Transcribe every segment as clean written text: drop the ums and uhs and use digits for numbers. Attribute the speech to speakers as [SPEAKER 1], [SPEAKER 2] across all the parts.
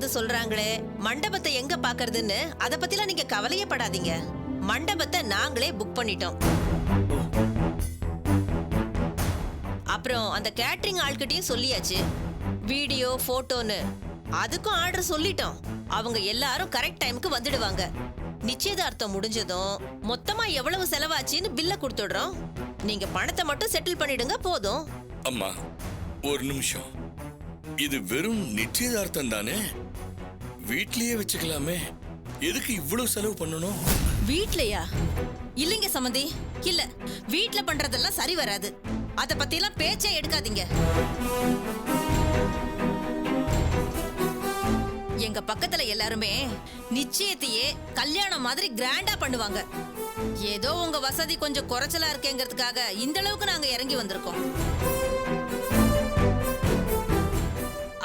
[SPEAKER 1] ஏதாவது சொல்றாங்களே, மண்டபத்தை எங்க பாக்குறதுன்னு அத பத்திலாம் நீங்க கவலையே படாதீங்க. மண்டபத்தை நாங்களே புக் பண்ணிட்டோம். அப்புறம் அந்த கேட்டரிங் ஆள்கிட்டயும் சொல்லியாச்சு. வீடியோ போட்டோன்னு அதுக்கும் ஆர்டர் சொல்லிட்டோம். அவங்க எல்லாரும் கரெக்ட் டைமுக்கு வந்துடுவாங்க. நிச்சயதார்த்தம் முடிஞ்சதும் மொத்தமா எவ்வளவு செலவாச்சுன்னு பில்ல கொடுத்துடுறோம். நீங்க பணத்தை மட்டும் செட்டில் பண்ணிடுங்க போதும்.
[SPEAKER 2] அம்மா ஒரு நிமிஷம், இது வெறும் நிச்சயதார்த்தம் தானே, வீட்லயே வச்சுக்கலாமே, எதுக்கு இவ்வளவு செலவு பண்ணணும்?
[SPEAKER 1] வீட்லயா? இல்லைங்க சம்பந்தி, இல்ல, வீட்ல பண்றதெல்லாம் சரி வராது. அத பத்தி எல்லாம் பேச்சே எடுக்காதீங்க. எங்க பக்கத்துல எல்லாருமே நிச்சயத்தையே கல்யாணம் மாதிரி கிராண்டா பண்ணுவாங்க. ஏதோ உங்க வசதி கொஞ்சம் குறைச்சலா இருக்கேங்கிறதுக்காக இந்த அளவுக்கு நாங்க இறங்கி வந்திருக்கோம்.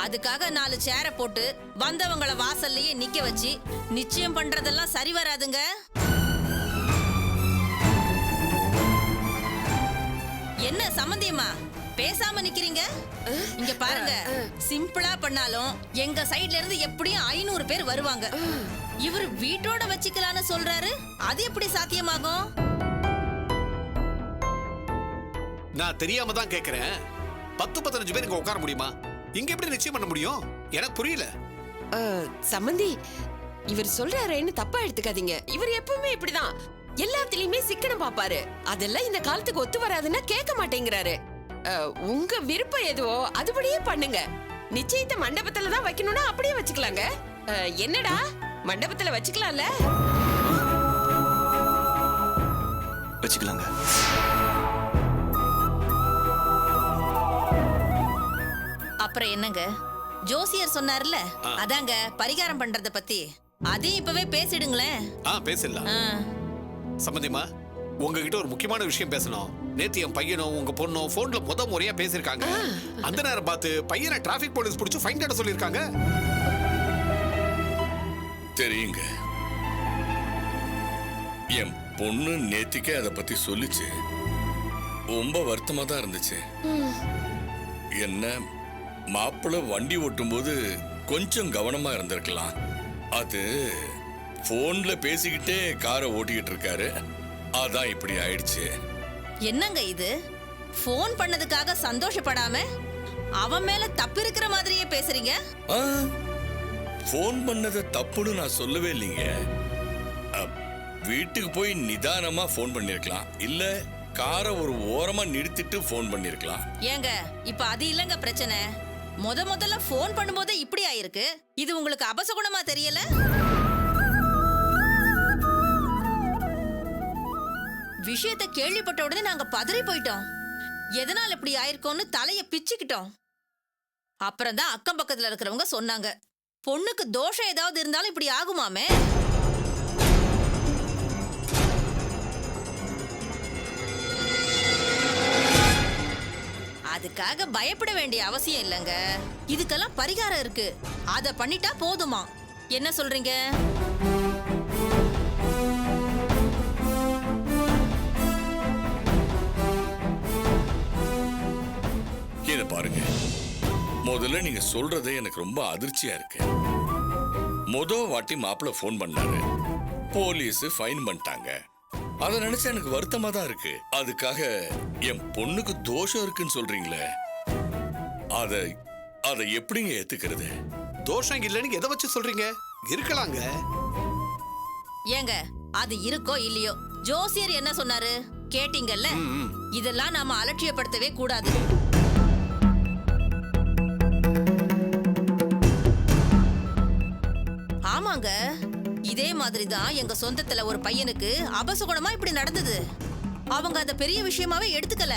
[SPEAKER 1] அதுக்காக 4 சேரை போட்டு வந்தவங்களை வாசல்லையே நிக்க வச்சு நிச்சயம் பண்றதெல்லாம் சரி வராதுங்க. என்ன சம்பந்தியம்மா பேசாம நிக்கிறீங்க? இங்க பாருங்க, சிம்பிளா பண்ணாலும் எங்க சைடுல இருந்து எப்படியும் 500 பேர் வருவாங்க. இவர் வீட்டோட வச்சுக்கலான்னு சொல்றாரு, அது எப்படி சாத்தியமாகும்?
[SPEAKER 3] நான் தெரியாம தான் கேக்குறேன். 10-15 பேர் இங்க உட்கார முடியுமா? இங்க எப்படி நிச்சயம் பண்ண முடியும்? எனக்கு புரியல.
[SPEAKER 4] சம்பந்தி, இவர் சொல்றாருன்னு தப்பா எடுத்துக்காதீங்க. இவர் எப்பவுமே இப்படிதான், எல்லாத்துலயுமே சிக்கனம் பாப்பாரு. அதெல்லாம் இந்த காலத்துக்கு ஒத்து வராதுன்னா கேட்க மாட்டேங்கிறாரு. உங்க விருப்பம் எதுவோ அதுபடியே பண்ணுங்க. நிச்சயத்தை மண்டபத்துல தான் வைக்கணும்னா அப்படியே வச்சுக்கலாங்க. என்னடா, மண்டபத்துல வச்சுக்கலாம்ல?
[SPEAKER 5] வச்சுக்கலாங்க.
[SPEAKER 1] அப்புறம் என்னங்க, ஜோசியர் சொன்னார்ல, அதாங்க பரிகாரம் பண்றத பத்தி, அதையும் இப்பவே பேசிடுங்களேன்.
[SPEAKER 3] பேசலாம். சம்பந்தியமா, உங்ககிட்ட ஒரு முக்கியமான விஷயம் பேசணும். நேத்து என் பையனும் உங்க பொண்ணும் போன்ல முறையா பேசிருக்காங்க. அந்த நேரம் பார்த்து பையனை டிராபிக் போலீஸ் பிடிச்சு ஃபைன் கட்ட சொல்லிருக்காங்க.
[SPEAKER 2] தெரியுங்க, என் பொண்ணு நேத்திக்கே அதை பத்தி சொல்லிச்சு. ரொம்ப வருத்தமா தான் இருந்துச்சு. என்ன, மாப்பிள்ளை வண்டி ஓட்டும் போது கொஞ்சம் கவனமா இருந்திருக்கலாம். அது போன்ல பேசிக்கிட்டே காரை ஓட்டிக்கிட்டு இருக்காரு, அதான் இப்படி ஆயிடுச்சு.
[SPEAKER 1] என்னங்க இது, போன் பண்ணதுக்காக சந்தோஷப்படாம அவன் மேல தப்பு இருக்கிற மாதிரியே பேசுறீங்க?
[SPEAKER 2] போன் பண்ணத தப்புன்னு நான் சொல்லவே இல்லைங்க. வீட்டுக்கு போய் நிதானமா போன் பண்ணிருக்கலாம், இல்ல காரை ஒரு ஓரமா நிறுத்திட்டு போன் பண்ணிருக்கலாம்.
[SPEAKER 1] ஏங்க, இப்ப அது இல்லங்க பிரச்சனை. முதல்ல போன் பண்ணும்போது இப்படி ஆயிருக்கு. இது உங்களுக்கு அபசகுணமா தெரியல? விஷயத்தை கேள்விப்பட்ட உடனே நாங்க பதறி போயிட்டோம். எதனால இப்படி ஆயிருக்கோன்னு தலைய பிச்சுக்கிட்டோம். அப்புறம் தான் அக்கம் பக்கத்துல இருக்கிறவங்க சொன்னாங்க, பொண்ணுக்கு தோஷம் ஏதாவது இருந்தாலும் இப்படி ஆகுமாமே. அதுக்காக பயப்பட வேண்டிய அவசியம் இல்லைங்க. இதுக்கெல்லாம் பரிகாரம் இருக்கு, அத பண்ணிட்டா போதுமா. என்ன சொல்றீங்க?
[SPEAKER 2] இத பாருங்க, முதல்ல நீங்க சொல்றது எனக்கு ரொம்ப அதிர்ச்சியா இருக்கு. வாட்டி மாப்பிள்ள போன் பண்ணாரு, போலீஸ் ஃபைன் பண்ணிட்டாங்க. அத நினைச்சா எனக்கு வருத்தமா தான் இருக்கு. அதுக்காக என் பொண்ணுக்கு தோஷம் இருக்குன்னு சொல்றீங்களே, அத எப்படிங்க ஏத்துக்கிறது?
[SPEAKER 3] தோஷம் இல்லைன்னு எதை வச்சு சொல்றீங்க? இருக்கலாங்க.
[SPEAKER 1] ஏங்க, அது இருக்கோ இல்லையோ, ஜோசியர் என்ன சொன்னாரு கேட்டீங்கல்ல? இதெல்லாம் நாம அலட்சியப்படுத்தவே கூடாது. ஆமாங்க, இதே மாதிரிதான் எங்க சொந்தத்துல ஒரு பையனுக்கு அபசகுணமா இப்படி நடந்தது. அவங்க அத பெரிய விஷயமாவே எடுத்துக்கல.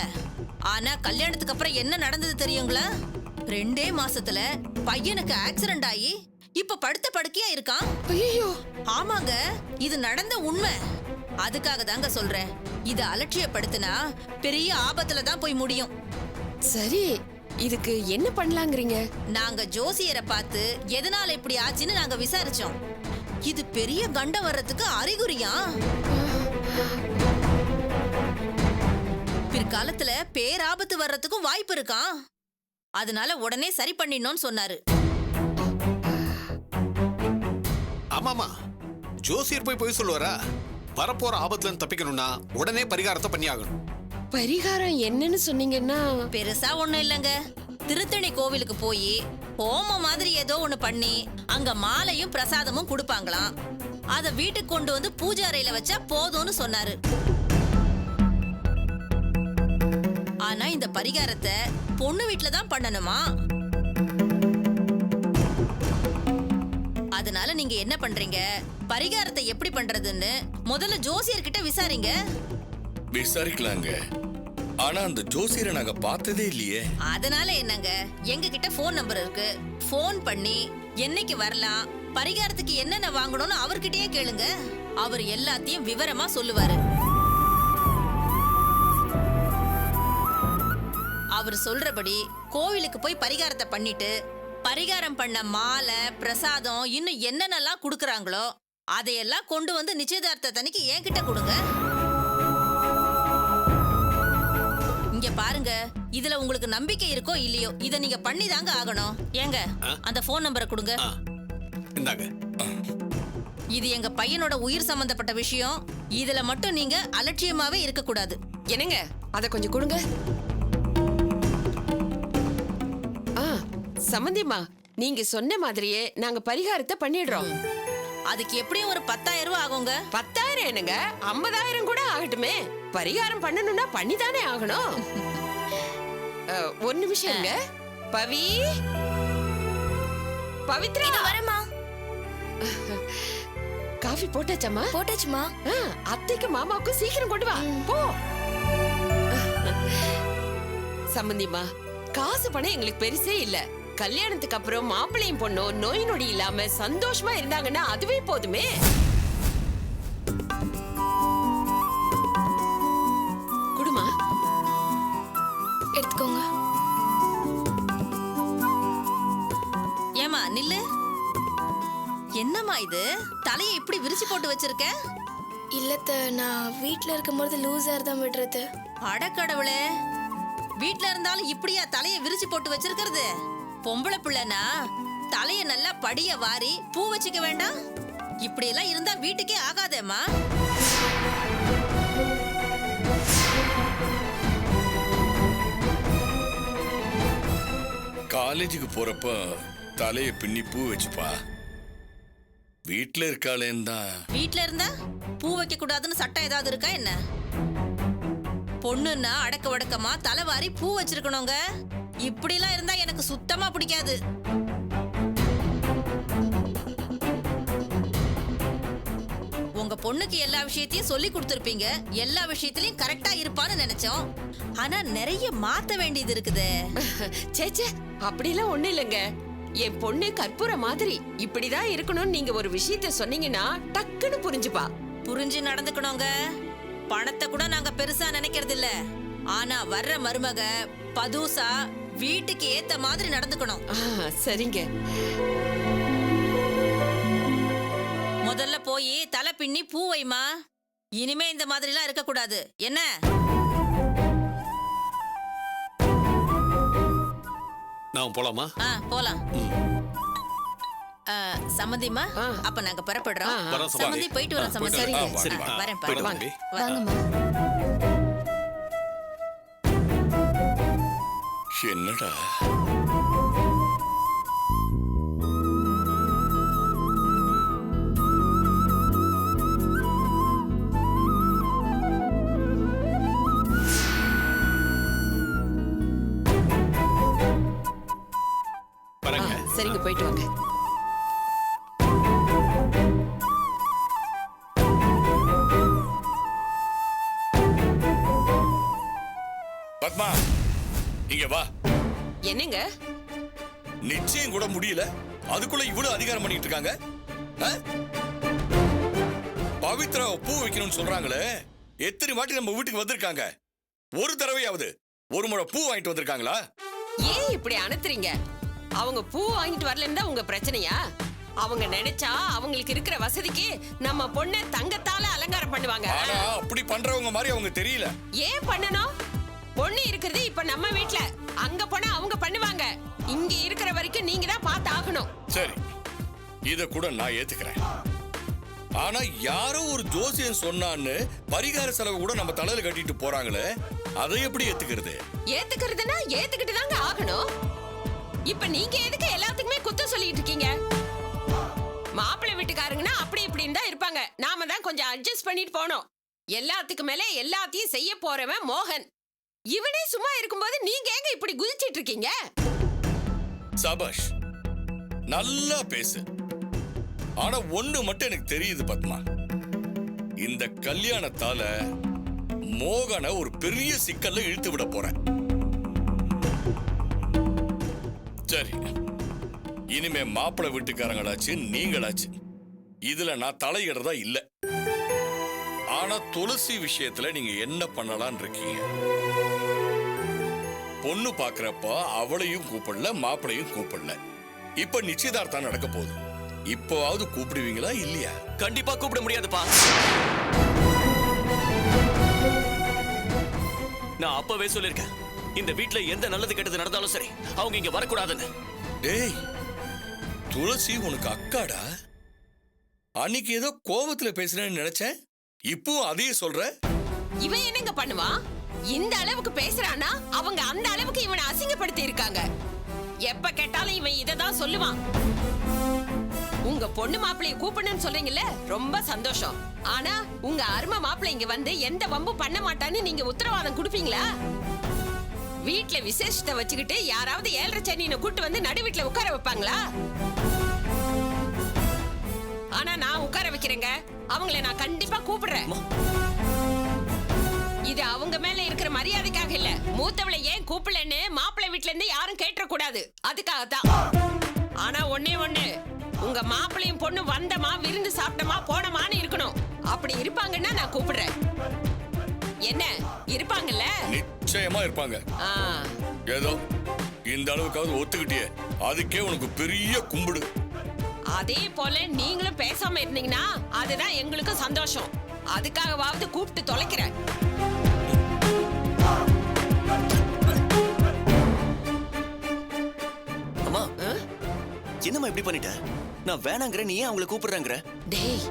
[SPEAKER 1] ஆனா கல்யாணத்துக்கு அப்புறம் என்ன நடந்தது தெரியுங்களா? 2 மாசத்துல பையனுக்கு ஆக்சிடென்ட் ஆகி இப்ப படுத்த படுக்கையா இருக்கான்.
[SPEAKER 4] ஐயோ!
[SPEAKER 1] ஆமாங்க, இது நடந்த உண்மை. அதுக்காக தாங்க சொல்றேன், இத அலட்சியப்படுத்தினா பெரிய ஆபத்துல தான் போய் முடியும்.
[SPEAKER 4] சரி, இதுக்கு என்ன பண்ணலாங்கறீங்க?
[SPEAKER 1] நாங்க ஜோசியரை பார்த்து எதனால இப்படி ஆச்சுன்னு நாங்க விசாரிச்சோம். இது பெரிய கண்டம் வர்றதுக்கு அறிகுறியா? பிற்காலத்துல பேராபத்து வர்றதுக்கும் வாய்ப்பு இருக்கான். அதனால உடனே சரி பண்ணிடணும்னு சொன்னாரு.
[SPEAKER 3] ஆமாமா, ஜோசியர் போய் சொல்லுவாரா? வரப்போற ஆபத்துல இருந்து தப்பிக்கணும்னா உடனே பரிகாரத்தை பண்ணி ஆகணும்.
[SPEAKER 4] பரிகாரம் என்னன்னு சொன்னீங்கன்னா?
[SPEAKER 1] பெருசா ஒண்ணும் இல்லங்க. திருத்தணி கோவிலுக்கு போய் ஹோமம் மாதிரி ஏதோ ஒண்ணு பண்ணி அங்க மாலையும் பிரசாதமும் கொடுப்பாங்களாம். அத வீட்டுக்கு கொண்டு வந்து பூஜை அறையில வச்சா போதும்னு சொன்னாரு. ஆனா இந்த பரிகாரத்தை பொண்ணு வீட்டுல தான் பண்ணணுமா? அதனால நீங்க என்ன பண்றீங்க, பரிகாரத்தை எப்படி பண்றதுன்னு முதல்ல ஜோசியர்கிட்ட விசாரிங்க.
[SPEAKER 2] விசாரிக்கலாங்க, ஆனா அந்த ஜோசியரை நாங்க பார்த்ததே இல்லையே.
[SPEAKER 1] அதனால என்னங்க, எங்க கிட்ட போன் நம்பர் இருக்கு. போன் பண்ணி என்னைக்கு வரலாம், பரிகாரத்துக்கு என்னென்ன வாங்கணும்னு அவர்கிட்டயே கேளுங்க. அவர் எல்லாத்தையும் விவரமா சொல்லுவாரு. அவர் சொல்றபடி கோவிலுக்கு போய் பரிகாரத்தை பண்ணிட்டு, பரிகாரம் பண்ண மாலை பிரசாதம் இன்னும் என்னென்னலாம் கொடுக்கறாங்களோ அதையெல்லாம் கொண்டு வந்து நிச்சயதார்த்தத்தன்னைக்கு என்கிட்ட கொடுங்க. இங்க பாருங்க, இதுல உங்களுக்கு நம்பிக்கை இருக்கோ இல்லையோ, இத நீங்க பண்ணி தாங்க ஆகணும். ஏங்க அந்த போன் நம்பரை கொடுங்க.
[SPEAKER 3] இந்தாங்க.
[SPEAKER 1] இது எங்க பையனோட உயிர் சம்பந்தப்பட்ட விஷயம். இதுல மட்டும் நீங்க அலட்சியமாவே இருக்க கூடாது.
[SPEAKER 4] என்னங்க, அத கொஞ்சம் கொடுங்க. சம்பந்திமா, நீங்க சொன்ன மாதிரியே நாங்க பரிகாரத்தை பண்ணிடுறோம்.
[SPEAKER 1] அதுக்கு எப்படியும் ஒரு 10,000 ரூபாய் ஆகுங்க.
[SPEAKER 4] 10,000 என்னங்க, 50,000 கூட ஆகட்டுமே. பரிகாரம் பண்ணணும்னா பண்ணிதானே ஆகணும். ஒரு நிமிஷம்ங்க. பவி, பவித்ரா,
[SPEAKER 6] வரமா?
[SPEAKER 4] காஃபி போட்டாச்சம்மா?
[SPEAKER 6] போட்டாச்சுமா.
[SPEAKER 4] அத்தைக்கு மாமாவுக்கு சீக்கிரம் கொண்டு வா. போ. சம்பந்திமா, காசு பணம் எங்களுக்கு பெருசே இல்ல. கல்யாணத்துக்கு அப்புறம் மாப்பிள்ளையும் பொண்ணும் நோய் நொடி இல்லாம சந்தோஷமா இருந்தாங்கன்னா அதுவே போதுமே. குடுமா,
[SPEAKER 6] எடுத்துக்கோங்க.
[SPEAKER 1] ஏமா நில்லு. என்னம்மா இது, தலையை இப்படி விரிச்சு போட்டு வச்சிருக்க?
[SPEAKER 6] இல்லத்த, நான் வீட்ல இருக்கும்போது லூசர் தான் விடுறது.
[SPEAKER 1] அடக்கடவுளே, வீட்ல இருந்தாலும் இப்படியா தலையை விரிச்சு போட்டு வச்சிருக்கிறது? பொம்பளை பிள்ளைனா தலைய நல்லா படிய வாரி பூ வச்சுக்க வேண்டாம்? இப்படி எல்லாம் இருந்தா வீட்டுக்கே ஆகாதேம்மா.
[SPEAKER 2] காலேஜுக்கு போறப்ப தலைய பின்னி பூ வச்சுப்பா. வீட்டுல இருக்காளேன்னு.
[SPEAKER 1] வீட்ல இருந்தா பூ வைக்க கூடாதுன்னு சட்டம் ஏதாவது இருக்கா என்ன? பொண்ணுன்னா அடக்க வடக்கமா தலைவாரி பூ வச்சிருக்கணுங்க. இப்படிலாம் இருந்தா எனக்கு சுத்தமா பிடிக்காது. உங்க பொண்ணுக்கு எல்லா விஷயத்தையும் சொல்லி கொடுத்திருப்பீங்க. எல்லா விஷயத்திலயும் கரெக்டா இருப்பான்னு நினைச்சோம். ஆனா நிறைய மாத்த வேண்டியது இருக்குதே.
[SPEAKER 4] சேச்சே, அப்படிலாம் ஒண்ணு இல்லைங்க. என் பொண்ணு கற்பூர மாதிரி இப்படிதான் இருக்கணும்னு நீங்க ஒரு விஷயத்த சொன்னீங்கன்னா டக்குன்னு புரிஞ்சுப்பா.
[SPEAKER 1] புரிஞ்சு நடந்துக்கணுங்க. பணத்தை கூட நாங்க பெருசா நினைக்கிறது இல்ல. ஆனா வர்ற மருமக பதுசா வீட்டுக்கு ஏத்த மாதிரி நடந்துக்கணும்.
[SPEAKER 4] சரிங்க.
[SPEAKER 1] முதல்ல போய் தலை பின்னி பூ வைமா. இனிமே இந்த மாதிரி எல்லாம் இருக்க கூடாது. என்ன?
[SPEAKER 3] நான் போலாமா?
[SPEAKER 1] போலாம். சம்மந்திமா, அப்ப நாங்க புறப்படுறோம். சம்மந்தி போயிட்டு வரோம். சம்மந்தி வரேன்.
[SPEAKER 6] வாங்கம்மா.
[SPEAKER 2] என்னடா
[SPEAKER 4] சரிங்க, போயிட்டு வாங்க.
[SPEAKER 2] பத்மா, இங்க வா.
[SPEAKER 4] என்னங்க,
[SPEAKER 2] நிச்சயம் கூட முடியல, அதுக்குள்ள இவ்வளவு அதிகாரம் பண்ணிட்டு இருக்காங்க. பவித்ரா பூ வைக்கணும்னு சொல்றாங்களே, எத்தனை வாட்டி நம்ம வீட்டுக்கு வந்திருக்காங்க? ஒரு தடவையாவது ஒரு முறை பூ வாங்கிட்டு வந்திருக்காங்களா?
[SPEAKER 4] ஏன் இப்படி அனுத்துறீங்க? அவங்க பூ வாங்கிட்டு வரலன்னு தான் உங்க பிரச்சனையா? அவங்க நினைச்சா அவங்களுக்கு இருக்கிற வசதிக்கு நம்ம பொண்ணை தங்கத்தால அலங்காரம் பண்ணுவாங்க.
[SPEAKER 2] ஆனா அப்படி பண்றவங்க மாதிரி அவங்க தெரியல.
[SPEAKER 4] ஏன் பண்ணணும்? பொண்ணு இருக்கிறது இப்ப நம்ம வீட்ல. அங்க போனா அவங்க பண்ணுவாங்க. இங்க இருக்கிற வரைக்கும் நீங்க தான் பார்த்து ஆகணும்.
[SPEAKER 2] சரி, இத கூட நான் ஏத்துக்கிறேன். ஆனா யாரோ ஒரு ஜோசியம் சொன்னான்னு பரிகார செலவு கூட நம்ம தலையில கட்டிட்டு போறாங்களே, அதை எப்படி ஏத்துக்கிறது?
[SPEAKER 4] ஏத்துக்கிறதுனா ஏத்துக்கிட்டு தாங்க ஆகணும். இப்ப நீங்க எதுக்கு எல்லாத்துக்குமே குத்தம் சொல்லிட்டு இருக்கீங்க? மாப்பிள்ளை வீட்டுக்காரங்கன்னா அப்படி இப்படின்னு தான் இருப்பாங்க. நாம தான் கொஞ்சம் அட்ஜஸ்ட் பண்ணிட்டு போனோம். எல்லாத்துக்கு மேல எல்லாத்தையும் செய்ய போறவன் மோகன். இவனே சும்மா இருக்கும்போது நீங்க ஏங்க இப்படி குதிச்சிட்டு இருக்கீங்க?
[SPEAKER 2] சபாஷ், நல்லா பேசு. ஆனா ஒண்ணு மட்டும் எனக்கு தெரியுது பத்மா, இந்த கல்யாணத்தால மோகனை ஒரு பெரிய சிக்கல்ல இழுத்து விட போறேன். சரி, இனிமே மாப்பிள்ளை வீட்டுக்காரங்களாச்சு நீங்களாச்சு, இதுல நான் தலையிடுறதா இல்ல. ஆனா துளசி விஷயத்துல நீங்க என்ன பண்ணலாம்னு இருக்கீங்க? பொண்ணு பாக்குறப்ப அவளையும் கூப்பிடல, மாப்பிளையும் கூப்பிடல. இப்ப நிச்சயதார்த்தம் நடக்க போகுது. இப்போவாவது கூப்பிடுவீங்களா இல்லையா?
[SPEAKER 5] கண்டிப்பா கூப்பிட முடியாதுப்பா. நான் அப்பவே சொல்லிருக்கேன், இந்த வீட்ல எந்த நல்லது கெட்டது நடந்தாலும் சரி அவங்க இங்க வரக்கூடாதுன்னு.
[SPEAKER 2] டேய், துளசி உனக்கு அக்காடா. அன்னைக்கு ஏதோ கோபத்துல பேசுறேன்னு நினைச்சேன், இப்போ அதையே சொல்ற.
[SPEAKER 4] இவன் என்னங்க பண்ணுவான்? இந்த அளவுக்கு பேசுறானா அவங்க அந்த அளவுக்கு இவனை அசிங்கப்படுத்தி இருக்காங்க. எப்ப கேட்டாலும் இவன் இததான் சொல்லுவான். உங்க பொண்ணு மாப்பிள்ளைய கூப்பிடணும்னு சொல்றீங்கல்ல, ரொம்ப சந்தோஷம். ஆனா உங்க அருமை மாப்பிள்ளை இங்க வந்து எந்த வம்பு பண்ண மாட்டான்னு நீங்க உத்தரவாதம் கொடுப்பீங்களா? வீட்ல விசேஷத்தை வச்சுக்கிட்டு யாராவது 7:30 சனியனை கூட்டு வந்து நடு வீட்ல உட்கார வைப்பாங்களா? ஆனா நான் உட்கார வைக்கிறேங்க. அவங்கள நான் கண்டிப்பா கூப்பிடுறேன். இது அவங்க மேல இருக்கிற மரியாதைக்காக இல்ல. மூத்தவளை ஏன் கூப்பிடலன்னு மாப்பிள்ளை வீட்ல இருந்து யாரும் கேட்ற கூடாது, அதுக்காகத்தான். ஆனா ஒண்ணே ஒண்ணு, உங்க மாப்பிள்ளையும் பொண்ணு வந்தமா விருந்து சாப்பிட்டமா போனமான்னு இருக்கணும். அப்படி இருப்பாங்கன்னா நான் கூப்பிடுறேன். என்ன இருப்பாங்கல்ல?
[SPEAKER 2] நிச்சயமா இருப்பாங்க. ஏதோ இந்த அளவுக்காவது ஒத்துக்கிட்டியே, அதுக்கே உனக்கு பெரிய கும்பிடு.
[SPEAKER 4] அதே போல நீங்களும் பேசாம இருந்தீங்கன்னா அதுதான் எங்களுக்கு சந்தோஷம். அதுக்காகவாவது கூப்பிட்டு தொலைக்கிறேன்.
[SPEAKER 5] அம்மா, என்னம்மா இப்படி பண்ணிட்ட? நான் வேணாங்கிற, நீ ஏன் அவங்களை கூப்பிடுறாங்கிற?
[SPEAKER 4] டேய்,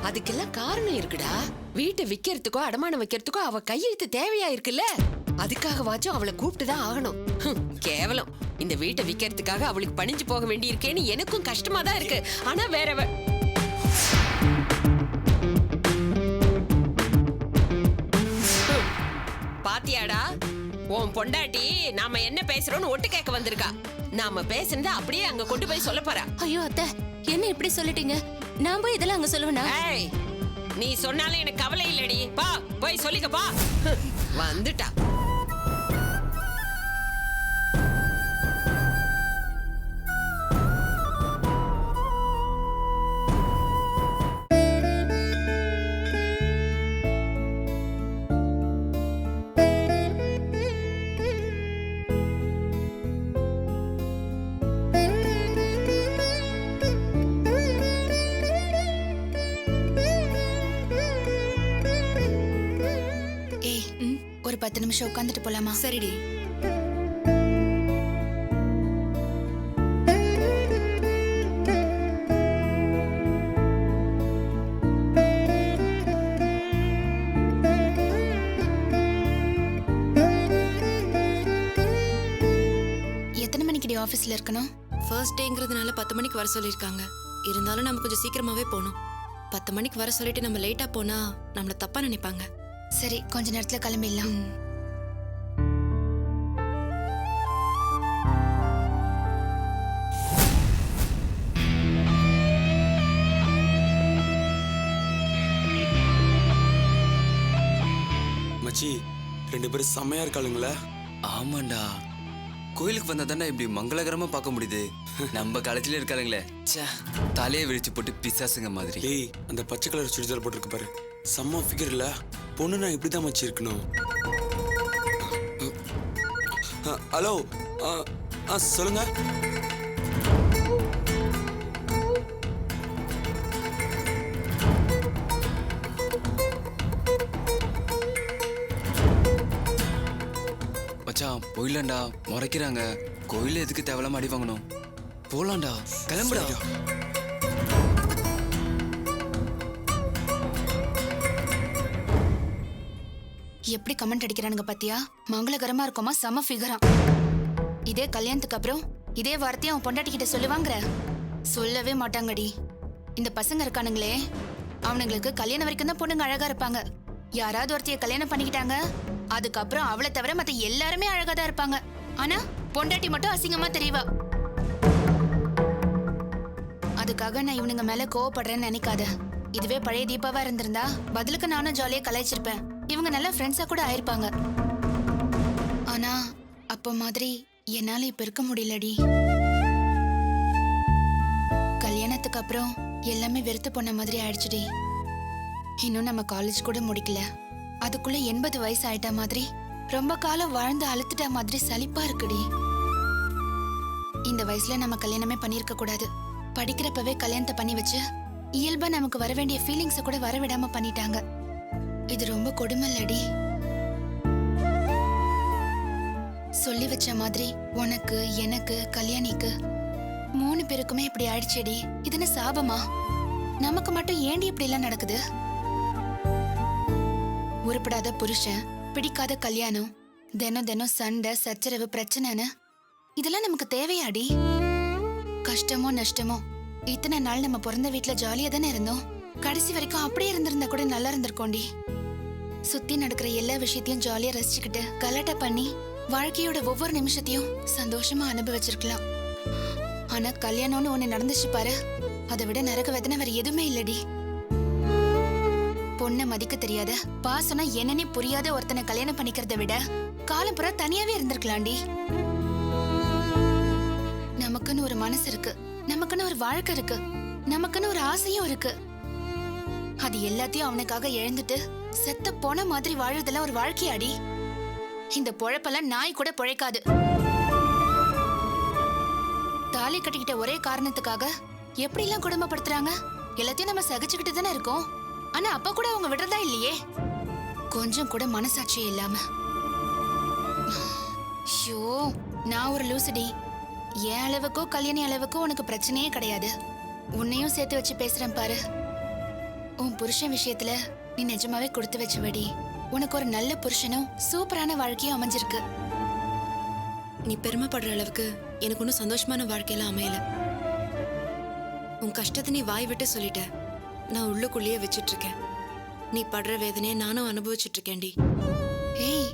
[SPEAKER 4] அதுக்கெல்லாம் காரணம் இருக்குடா. வீட்டை விக்கிறதுக்கோ அடமானம் வைக்கிறதுக்கோ அவ கையெழுத்து தேவையா இருக்குல்ல, அதுக்காகவாச்சும் அவளை கூப்பிட்டுதான் ஆகணும். கேவலம், இந்த வீட்டை விக்கிறதுக்காக அவளுக்கு பணிஞ்சு போக வேண்டி இருக்கேன்னு எனக்கும் கஷ்டமா தான் இருக்கு. ஆனா வேற பாத்தியாடா, உன் பொண்டாட்டி நாம என்ன பேசுறோம்னு ஒட்டு கேட்க வந்திருக்கா. நாம பேசுனத அப்படியே அங்க கொண்டு போய் சொல்ல போறா.
[SPEAKER 7] ஐயோ அத்தை, என்ன இப்படி சொல்லிட்டீங்க? நான் போய் இதெல்லாம் அங்க சொல்லுவேனா?
[SPEAKER 4] ஏய், நீ சொன்னாலும் எனக்கு கவலை இல்லடி. பா, போய் சொல்லிக்கப்பா. வந்துட்டா.
[SPEAKER 6] ஒரு 10 நிமிஷம் உட்காந்துட்டு போலாமா? சரிடி. எத்தனை மணிக்கு ஆபீஸ்ல இருக்கணும்?
[SPEAKER 8] ஃபர்ஸ்ட் டேங்கிறதுனால 10 மணிக்கு வர சொல்லியிருக்காங்க. இருந்தாலும் நம்ம கொஞ்சம் சீக்கிரமாவே போகணும். 10 மணிக்கு வர சொல்லிட்டு நம்ம லேட்டா போனா நம்மள தப்பா நினைப்பாங்க.
[SPEAKER 6] சரி, கொஞ்ச நேரத்துல கிளம்பிடலாம்.
[SPEAKER 9] மச்சி, 2 பேரும் செம்மையா இருக்காளுங்களா?
[SPEAKER 10] ஆமாண்டா, கோயிலுக்கு வந்தா தானே இப்படி மங்களகரமா பார்க்க முடியுது. நம்ம காலத்துல இருக்காளுங்களே, தலையை விரிச்சு போட்டு பிசாசுங்க மாதிரி.
[SPEAKER 9] டேய், அந்த பச்சை கலர் சுடிதார் போட்டிருக்கு பாரு, செம்ம ஃபிகர் இல்ல? பொண்ணு நான் இப்படிதான் மச்சி இருக்கணும். ஹலோ, சொல்லுங்க.
[SPEAKER 10] மச்சான் போயிடலாம்டா, முறைக்கிறாங்க. கோயில எதுக்கு தேவையில்லாம அடி வாங்கணும்? போலாம்டா, கிளம்புடா.
[SPEAKER 6] எப்படி கமெண்ட் அடிக்கிறானுங்க பாத்தியா? மங்களகரமா இருக்குமா, செம ஃபிகரா. இதே கல்யாணத்துக்கு அப்புறம் இதே வார்த்தையை அவன் பொண்டாட்டிக்கிட்ட சொல்லுவாங்கற? சொல்லவே மாட்டாங்கடி. இந்த பசங்க இருக்கானுங்களே, அவனுங்களுக்கு கல்யாணம் வரைக்கும் தான் பொண்ணுங்க அழகா இருப்பாங்க. யாராவது ஒருத்தைய கல்யாணம் பண்ணிக்கிட்டாங்க, அதுக்கப்புறம் அவளை தவிர மத்த எல்லாருமே அழகா தான் இருப்பாங்க. ஆனா பொண்டாட்டி மட்டும் அசிங்கமா தெரியவா. அதுக்காக நான் இவனுங்க மேல கோவப்படுறேன்னு நினைக்காத. இதுவே பழைய தீபாவா இருந்திருந்தா பதிலுக்கு நானும் ஜாலியா கலாய்ச்சிருப்பேன். இவங்க நல்ல ஃப்ரெண்ட்ஸா கூட ஆயிருப்பாங்க. ஆனா அப்ப மாதிரி என்னால இப்ப இருக்க முடியலடி. கல்யாணத்துக்கு அப்புறம் எல்லாமே வெறுத்து போன மாதிரி ஆயிடுச்சுடி. இன்னும் நம்ம காலேஜ் கூட முடிக்கல, அதுக்குள்ள 80 வயசு ஆயிட்ட மாதிரி, ரொம்ப காலம் வாழ்ந்து அழுத்துட்ட மாதிரி சலிப்பா இருக்குடி. இந்த வயசுல நம்ம கல்யாணமே பண்ணிருக்க கூடாது. படிக்கிறப்பவே கல்யாணத்தை பண்ணி வச்சு இயல்பா நமக்கு வர வேண்டிய ஃபீலிங்ஸை கூட வரவிடாம பண்ணிட்டாங்க. இது ரொம்ப கொடுமைல்லடி. சொல்லி வச்ச மாதிரி உனக்கு, எனக்கு, கல்யாணிக்கு 3 பேருக்குமே இப்படி ஆயிடுச்சேடி. இதுன்னு சாபமா? நமக்கு மட்டும் ஏண்டி இப்படி எல்லாம் நடக்குது? உருப்படாத புருஷன், பிடிக்காத கல்யாணம், தினம் தினம் சண்டை சச்சரவு பிரச்சனைன்னு இதெல்லாம் நமக்கு தேவையாடி? கஷ்டமோ நஷ்டமோ, இத்தனை நாள் நம்ம பிறந்த வீட்டுல ஜாலியா தானே இருந்தோம். கடைசி வரைக்கும் அப்படியே இருந்திருந்தா கூட நல்லா இருந்திருக்கோண்டி. சுத்தி நடக்கிற எல்லா விஷயத்தையும் ஜாலியா ரசிச்சுக்கிட்டு கலாட்டா பண்ணி வாழ்க்கையோட ஒவ்வொரு நிமிஷத்தையும் சந்தோஷமா அனுபவிச்சிருக்கலாம். ஆனா கல்யாணம்னு ஒண்ணு நடந்துச்சு பாரு, அதை விட நரக வேதனை வேற எதுவுமே இல்லடி. பொண்ணை மதிக்க தெரியாத, பாசனா என்னன்னே புரியாத ஒருத்தனை கல்யாணம் பண்ணிக்கிறத விட காலம் புறா தனியாவே இருந்திருக்கலாம்டி. நமக்குன்னு ஒரு மனசு இருக்கு, நமக்குன்னு ஒரு வாழ்க்கை இருக்கு, நமக்குன்னு ஒரு ஆசையும் இருக்கு. அது எல்லாத்தையும் அவனுக்காக இழந்துட்டு செத்த போன மாதிரி வாழுறதெல்லாம் ஒரு வாழ்க்கையாடி? இந்த பொழப்பெல்லாம் நாய் கூட பொழைக்காது. தாலி கட்டிக்கிட்ட ஒரே காரணத்துக்காக எப்படி எல்லாம் குடும்பப்படுத்துறாங்க? எல்லாத்தையும் நம்ம சகிச்சுக்கிட்டு தானே இருக்கோம். ஆனா அப்ப கூட அவங்க விடுறதா இல்லையே, கொஞ்சம் கூட மனசாட்சியே இல்லாம. ஐயோ, நான் ஒரு லூசுடி. என் அளவுக்கோ கல்யாணி அளவுக்கோ உனக்கு பிரச்சனையே கிடையாது. உன்னையும் சேர்த்து வச்சு பேசுறேன் பாரு. உன் புருஷன் விஷயத்துல நீ நிஜமாவே கொடுத்து வச்சவடி. உனக்கு ஒரு நல்ல புருஷனும் சூப்பரான வாழ்க்கையும் அமைஞ்சிருக்கு.
[SPEAKER 8] நீ பெருமைப்படுற அளவுக்கு எனக்கு ஒன்றும் சந்தோஷமான வாழ்க்கையெல்லாம் அமையல. உன் கஷ்டத்தை நீ வாய் விட்டு சொல்லிட்ட, நான் உள்ளுக்குள்ளேயே வச்சிட்டு இருக்கேன். நீ படுற வேதனையை நானும் அனுபவிச்சுட்டு இருக்கேன்டி.
[SPEAKER 6] ஏய்,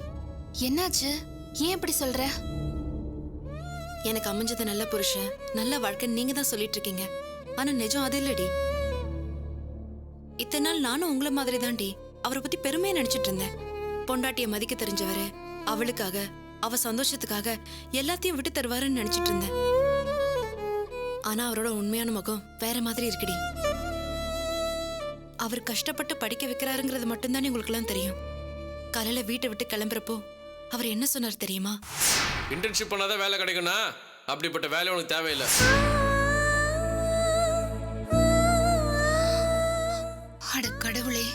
[SPEAKER 6] என்னாச்சு? ஏன் இப்படி சொல்ற?
[SPEAKER 8] எனக்கு அமைஞ்சது நல்ல புருஷன், நல்ல வாழ்க்கை நீங்க தான் சொல்லிட்டு இருக்கீங்க. ஆனா நிஜம் அது இல்லடி. இத்தனை நாள் நானும் உங்களை மாதிரி தான்டி அவரை பத்தி பெருமையா நினைச்சிட்டு இருந்தேன். பொண்டாட்டிய மதிக்க தெரிஞ்சவரு, அவளுக்காக அவ சந்தோஷத்துக்காக எல்லாத்தையும் விட்டு தருவாருன்னு நினைச்சிட்டு இருந்தேன். ஆனா அவரோட உண்மையான முகம் வேற மாதிரி இருக்குடி. அவர் கஷ்டப்பட்டு படிக்க வைக்கிறாருங்கிறது மட்டும்தானே உங்களுக்கு எல்லாம் தெரியும். காலையில வீட்டை விட்டு கிளம்புறப்போ அவர் என்ன சொன்னார் தெரியுமா?
[SPEAKER 3] இன்டர்ன்ஷிப் பண்ணாதான் வேலை கிடைக்கும்னா, அப்படிப்பட்ட வேலை உனக்கு தேவையில்லை.
[SPEAKER 6] அட கடவுளே,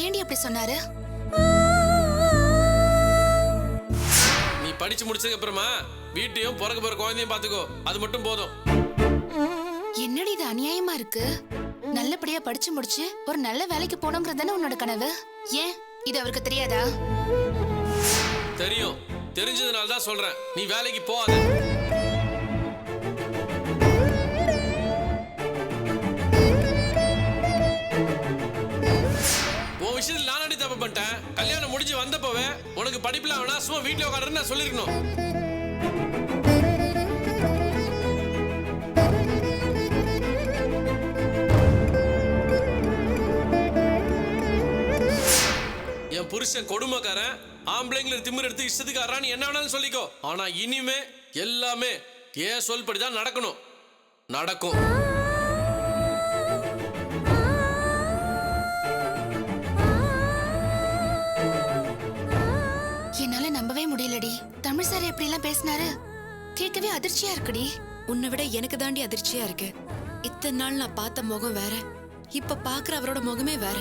[SPEAKER 6] ஏண்டி அப்படி சொன்னாரு?
[SPEAKER 3] நீ படிச்சு முடிச்சதுக்கு அப்புறமா வீட்டையும் பிறக்க போற குழந்தையும் பாத்துக்கோ, அது மட்டும் போதும்.
[SPEAKER 6] என்னடி இது அநியாயமா இருக்கு? நல்லபடியா படிச்சு முடிச்சு ஒரு நல்ல வேலைக்கு போனோங்கிறது தானே உன்னோட கனவு. ஏன் இது அவருக்கு தெரியாதா?
[SPEAKER 3] தெரியும், தெரிஞ்சதுனால தான் சொல்றேன், நீ வேலைக்கு போகாத. உன் விஷயத்துல நானே தப்பு பண்ணிட்டேன். கல்யாணம் முடிஞ்சு வந்தப்பவே உனக்கு படிப்புல வேணா, சும்மா வீட்டுல உட்காந்து நான் சொல்லிருக்கணும். என் புருஷன் கொடுமைக்காரன், ஆம்பளைங்களை திமிர் எடுத்து இஷ்டத்துக்கு அறான்னு என்ன வேணாலும் சொல்லிக்கோ. ஆனா இனிமே எல்லாமே ஏன் சொல்படிதான் நடக்கணும், நடக்கும்.
[SPEAKER 6] என்னால நம்பவே முடியலடி. தமிழ் சார் எப்படி எல்லாம் பேசினாரு, கேட்கவே அதிர்ச்சியா இருக்குடி.
[SPEAKER 8] உன்னை விட எனக்கு தாண்டி அதிர்ச்சியா இருக்கு. இத்தனை நாள் நான் பார்த்த முகம் வேற, இப்ப பாக்குற அவரோட முகமே வேற.